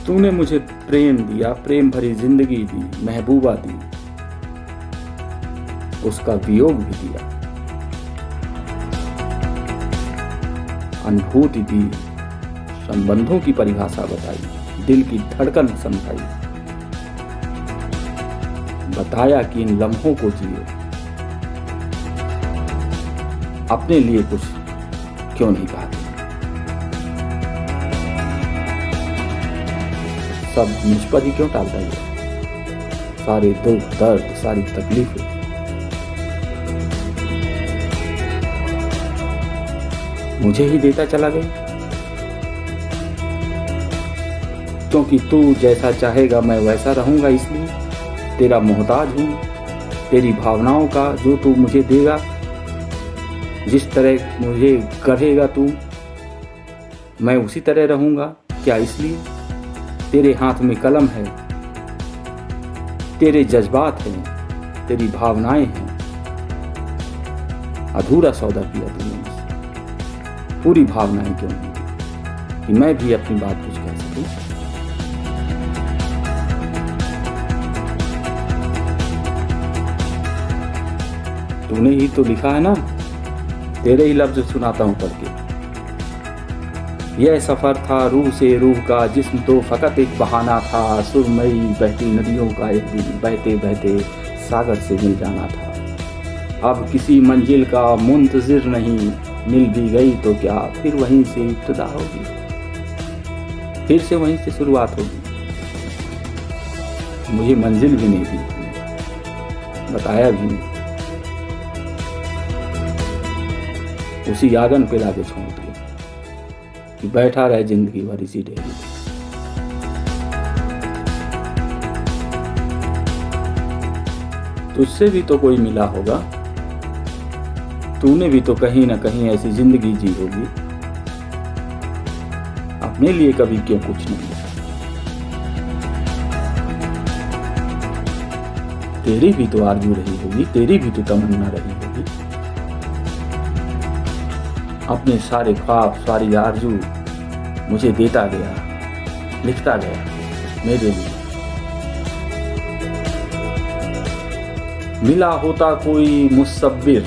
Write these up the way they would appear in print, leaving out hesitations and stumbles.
तूने मुझे प्रेम दिया, प्रेम भरी जिंदगी दी, महबूबा दी, उसका वियोग भी दिया, अनुभूति दी, संबंधों की परिभाषा बताई, दिल की धड़कन समझाई, बताया कि इन लम्हों को जियो, अपने लिए कुछ क्यों नहीं कहा। सब मुझ पर ही क्यों टालता है, सारे दुख दर्द सारी तकलीफें मुझे ही देता चला गया। क्योंकि तू जैसा चाहेगा मैं वैसा रहूंगा, इसलिए तेरा मोहताज हूं, तेरी भावनाओं का जो तू मुझे देगा, जिस तरह मुझे गढ़ेगा तू मैं उसी तरह रहूंगा। क्या इसलिए तेरे हाथ में कलम है, तेरे जज्बात हैं, तेरी भावनाएं हैं। अधूरा सौदा किया तूने मुझसे, पूरी भावनाएं क्यों नहीं दी कि मैं भी अपनी बात कुछ कह सकूं। तूने ही तो लिखा है ना, तेरे ही लफ्ज सुनाता हूं पढ़ के। यह सफर था रूह से रूह का, जिस्म तो फकत एक बहाना था। सुरमई बहती नदियों का एक दिन बहते बहते सागर से मिल जाना था। अब किसी मंजिल का मुंतजिर नहीं, मिल भी गई तो क्या फिर वहीं से इब्तिदा होगी, फिर से वहीं से शुरुआत होगी। मुझे मंजिल भी नहीं दी तुमने, बताया भी नहीं, उसी आंगन पे लाके छोड़ दिया कि बैठा रहे जिंदगी भर इसी डेरे। तुझसे भी तो कोई मिला होगा, तूने भी तो कहीं ना कहीं ऐसी जिंदगी जी होगी। अपने लिए कभी क्यों कुछ नहीं लिखा। तेरी भी तो आरज़ू रही होगी, तेरी भी तो तमन्ना रही होगी। अपने सारे ख्वाब सारी आरज़ू मुझे देता गया, लिखता गया मेरे लिए। मिला होता कोई मुसव्विर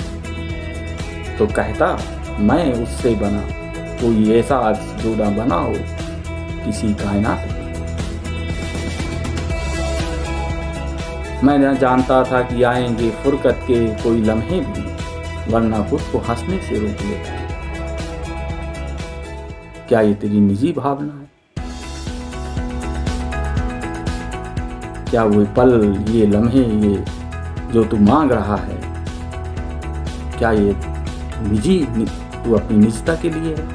तो कहता मैं उससे बना, कोई ऐसा जोड़ा बना हो किसी कायनात में। मैं न जानता था कि आएंगे फुरकत के कोई लम्हे भी, वरना खुद को हंसने से रोक लेता। क्या ये तेरी निजी भावना है? क्या वो पल, ये लम्हे, ये जो तू मांग रहा है, क्या ये निजी, तू अपनी निजता के लिए है?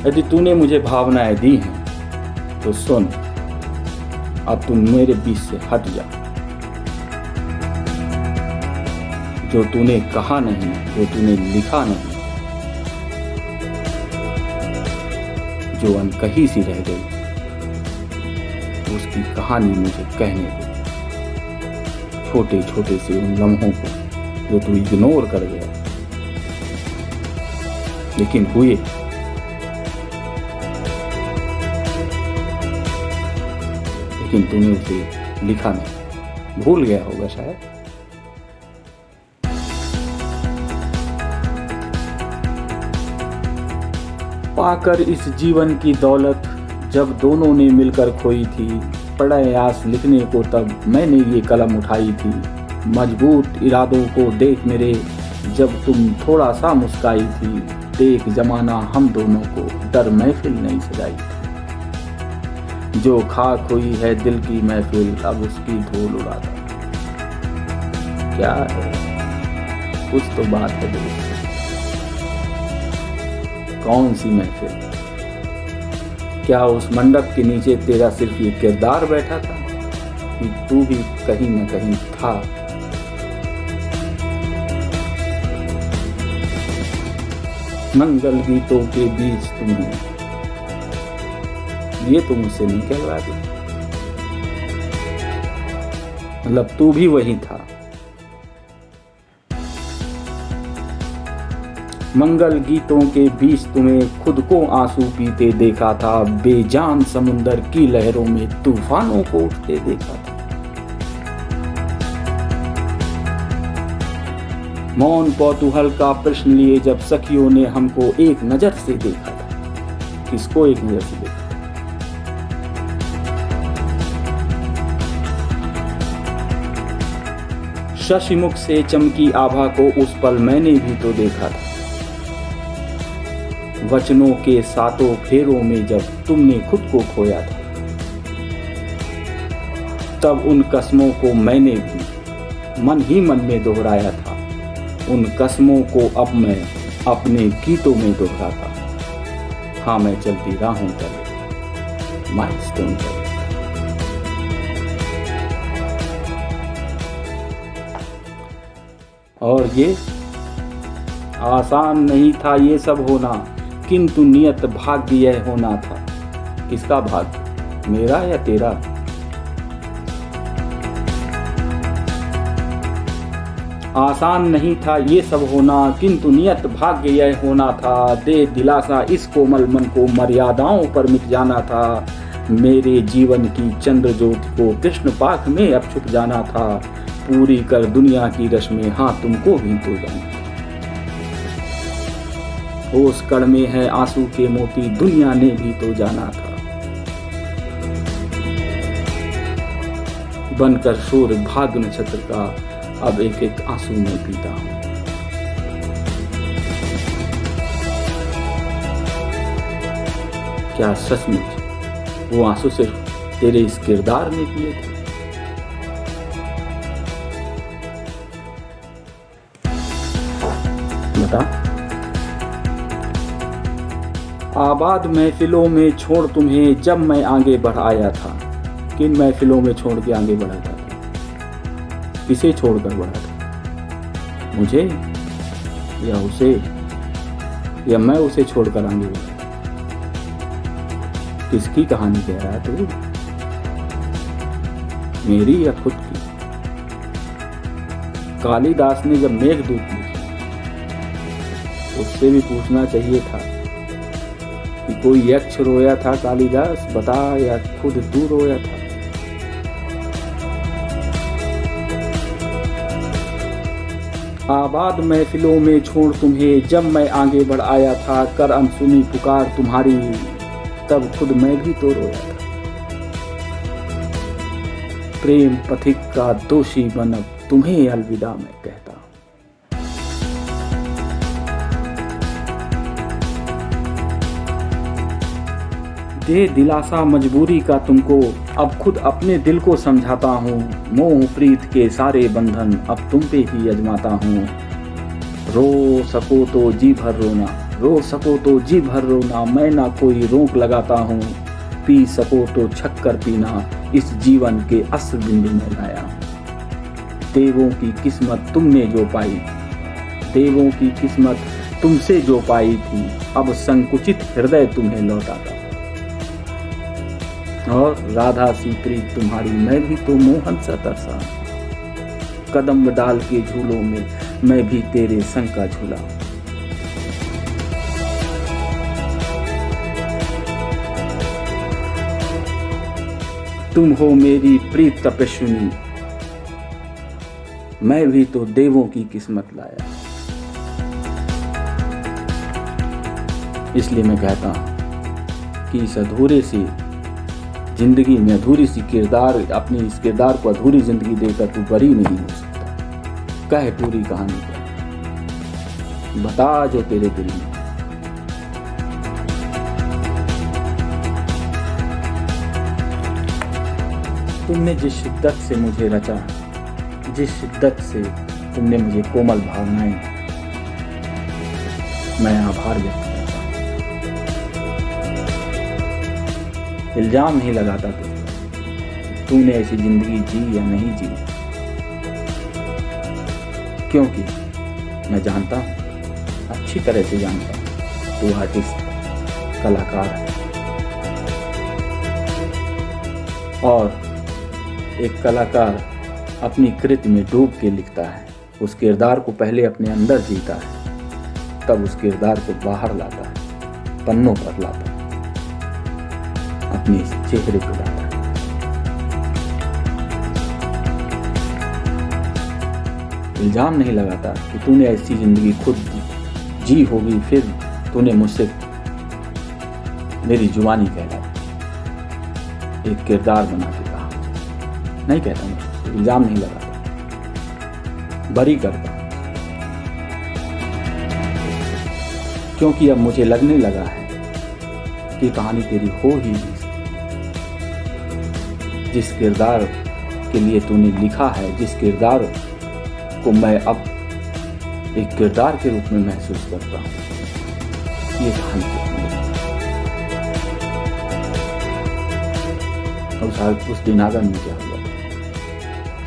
यदि तूने मुझे भावनाएं दी हैं तो सुन, अब तू मेरे बीच से हट जा। जो तूने कहा नहीं, जो तूने लिखा नहीं, जो अनकही सी रह गई, उसकी कहानी मुझे कहने दे। छोटे छोटे से उन लम्हों को जो तू इग्नोर कर गया, लेकिन हुए। लेकिन तूने उसे लिखा नहीं, भूल गया होगा शायद। पाकर इस जीवन की दौलत जब दोनों ने मिलकर खोई थी, प्रयास लिखने को तब मैंने ये कलम उठाई थी। मजबूत इरादों को देख मेरे जब तुम थोड़ा सा मुस्काई थी, देख जमाना हम दोनों को डर महफिल नहीं सजाई थी। जो खाक हुई है दिल की महफिल, अब उसकी धूल उड़ाता। क्या है, कुछ तो बात है दोस्त, कौन सी महफिल? क्या उस मंडप के नीचे तेरा सिर्फ ये किरदार बैठा था कि तू भी कहीं न कहीं था? मंगल गीतों के बीच तुम्हें ये तो मुझसे नहीं कहलवा दी। मतलब तू भी वही था, मंगल गीतों के बीच तुम्हें खुद को आंसू पीते देखा था, बेजान समुंदर की लहरों में तूफानों को उठते देखा था। मौन कौतूहल का प्रश्न लिए जब सखियों ने हमको एक नजर से देखा था। किसको एक नजर से देखा? शशिमुख से चमकी आभा को उस पल मैंने भी तो देखा था। वचनों के सातों फेरों में जब तुमने खुद को खोया था, तब उन कसमों को मैंने भी मन ही मन में दोहराया था। उन कसमों को अब मैं अपने गीतों में दोहराता। हाँ, मैं चलती राहों पर, माइलस्टोन पर। और ये आसान नहीं था ये सब होना, किंतु नियत भाग्य यह होना था। किसका भाग्य, मेरा या तेरा? आसान नहीं था ये सब होना, किंतु नियत भाग्य यह होना था। दे दिलासा इस कोमल मन को, मर्यादाओं पर मिट जाना था। मेरे जीवन की चंद्र ज्योति को कृष्ण पाख में अब छुप जाना था। पूरी कर दुनिया की रश्में, हाँ तुमको भी तो जाना था। ओस कण में है आंसू के मोती, दुनिया ने भी तो जाना था। बनकर शोर भाग्य नक्षत्र का अब एक एक आंसू में पीता हूं। क्या सचमुच वो आंसू सिर्फ तेरे इस किरदार ने पिए थे? बता। आबाद महफिलों में छोड़ तुम्हें जब मैं आगे बढ़ आया था। किन महफिलों में छोड़ के आगे बढ़ा था? किसे छोड़कर बढ़ा था? मुझे या उसे, या मैं उसे छोड़कर आगे बढ़ा? किसकी कहानी कह रहा है तू? मेरी या खुद की? कालिदास ने जब मेघदूत लिखी, उससे भी पूछना चाहिए था कि कोई यक्ष रोया था कालिदास, बता, या खुद तू रोया था? आबाद महफिलों में छोड़ तुम्हें जब मैं आगे बढ़ आया था। कर अनसुनी पुकार तुम्हारी, तब खुद मैं भी तो रोया था। प्रेम पथिक का दोषी बनब तुम्हें अलविदा मैं कहता हूं। दे दिलासा मजबूरी का तुमको, अब खुद अपने दिल को समझाता हूँ। मोह प्रीत के सारे बंधन अब तुम पे ही अजमाता हूँ। रो सको तो जी भर रोना, रो सको तो जी भर रोना, मैं ना कोई रोक लगाता हूँ। पी सको तो छक्कर पीना, इस जीवन के असर बिंदु में लाया हूँ। देवों की किस्मत तुमने जो पाई, देवों की किस्मत तुमसे जो पाई थी, अब संकुचित हृदय तुम्हें लौटाता। और राधा सी प्रीत तुम्हारी, मैं भी तो मोहन सा तरसा। कदम डाल के झूलों में मैं भी तेरे संग का झूला। तुम हो मेरी प्रीत तपस्विनी, मैं भी तो देवों की किस्मत लाया। इसलिए मैं कहता हूं कि इस अधूरे सी जिंदगी में, अधूरी सी किरदार, अपनी इस किरदार को अधूरी जिंदगी देकर तू बरी नहीं हो सकता। कह पूरी कहानी को, बता जो तेरे दिल में। तुमने जिस शिद्दत से मुझे रचा, जिस शिद्दत से तुमने मुझे कोमल भावनाएं, मैं आभार व्यक्त करता हूं। इल्जाम नहीं लगाता तुझ पर, तूने ऐसी जिंदगी जी या नहीं जी, क्योंकि मैं जानता हूं, अच्छी तरह से जानता हूं, तू आर्टिस्ट, कलाकार है। और एक कलाकार अपनी कृति में डूब के लिखता है, उस किरदार को पहले अपने अंदर जीता है, तब उस किरदार को बाहर लाता, पन्नों पर लाता, अपने इस चेहरे को लाता। इल्जाम नहीं लगाता कि तूने ऐसी जिंदगी खुद जी होगी, फिर तूने मुझसे मेरी जुबानी कहलाई, एक किरदार बना के कहा। नहीं कहता मैं, इल्जाम नहीं लगाता, बरी करता, क्योंकि अब मुझे लगने लगा है कि कहानी तेरी हो ही नहीं सकती। जिस किरदार के लिए तूने लिखा है, जिस किरदार को मैं अब एक किरदार के रूप में महसूस करता हूँ, ये कहानी उस दिन आंगन में क्या हुआ?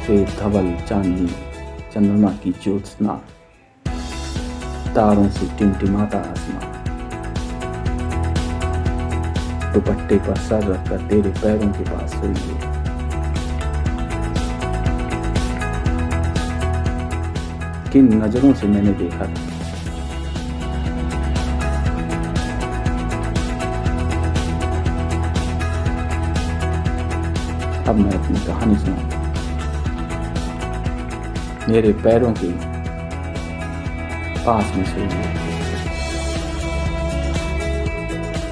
श्वेत धवल चांदनी, चंद्रमा की ज्योत्सना, तारों से टिमटिमाता आसमान, दुपट्टे पर सर रखकर तेरे पैरों के पास सोई है। किन नजरों से मैंने देखा था, अब मैं अपनी कहानी सुनाता हूं। मेरे पैरों के पास में सोई है,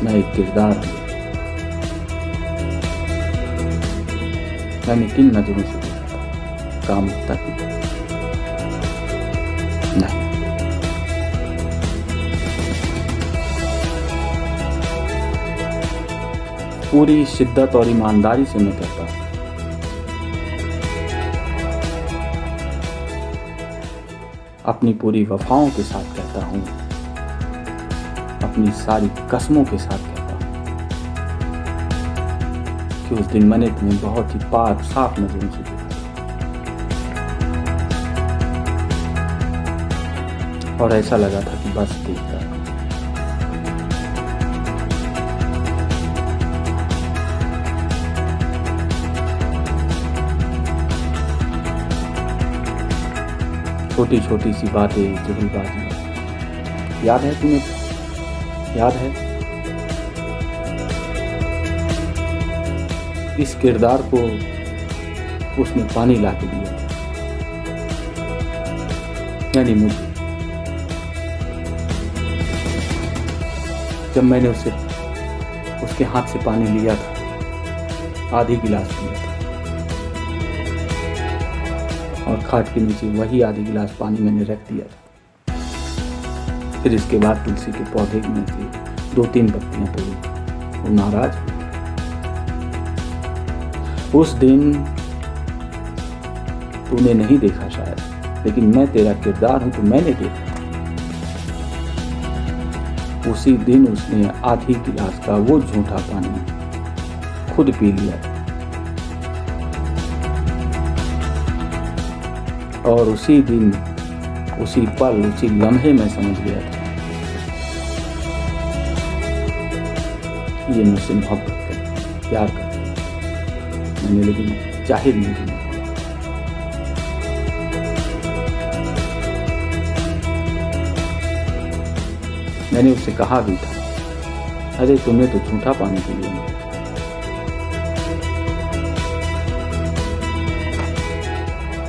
मैं एक किरदार हूं। मैंने किन नजरों से देखा था? कामुकता की? नहीं। पूरी शिद्दत और ईमानदारी से मैं कहता हूं, अपनी पूरी वफाओं के साथ कहता हूं, अपनी सारी कसमों के साथ कहता हूं कि उस दिन मैंने तुम्हें बहुत ही पाक साफ नजरों से देखा और ऐसा लगा था कि बस देखता था। छोटी छोटी सी बातें, जुगलबाजियां, याद है तुम्हें? याद है इस किरदार को उसने पानी ला के दिया, यानी मुझे। जब मैंने उसके हाथ से पानी लिया था, आधी गिलास पिया था, और खाट के नीचे वही आधी गिलास पानी मैंने रख दिया था। फिर इसके बाद तुलसी के पौधे में से 2-3 पत्तियां तोड़ी, वो नाराज हुई। उस दिन तूने नहीं देखा शायद, लेकिन मैं तेरा किरदार हूं तो मैंने देखा। उसी दिन उसने आधी गिलास का वो झूठा पानी खुद पी लिया और उसी दिन, उसी पल, उसी लम्हे में समझ गया था ये मुझसे मोहब्बत करती, प्यार करती। मैंने लेकिन जाहिर नहीं किया। मैंने उससे कहा भी था, अरे तुमने तो झूठा पानी पी लिया।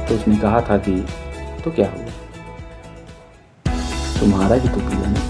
तो उसने कहा था कि तो क्या हुआ, तुम्हारा ही तो पिया ना।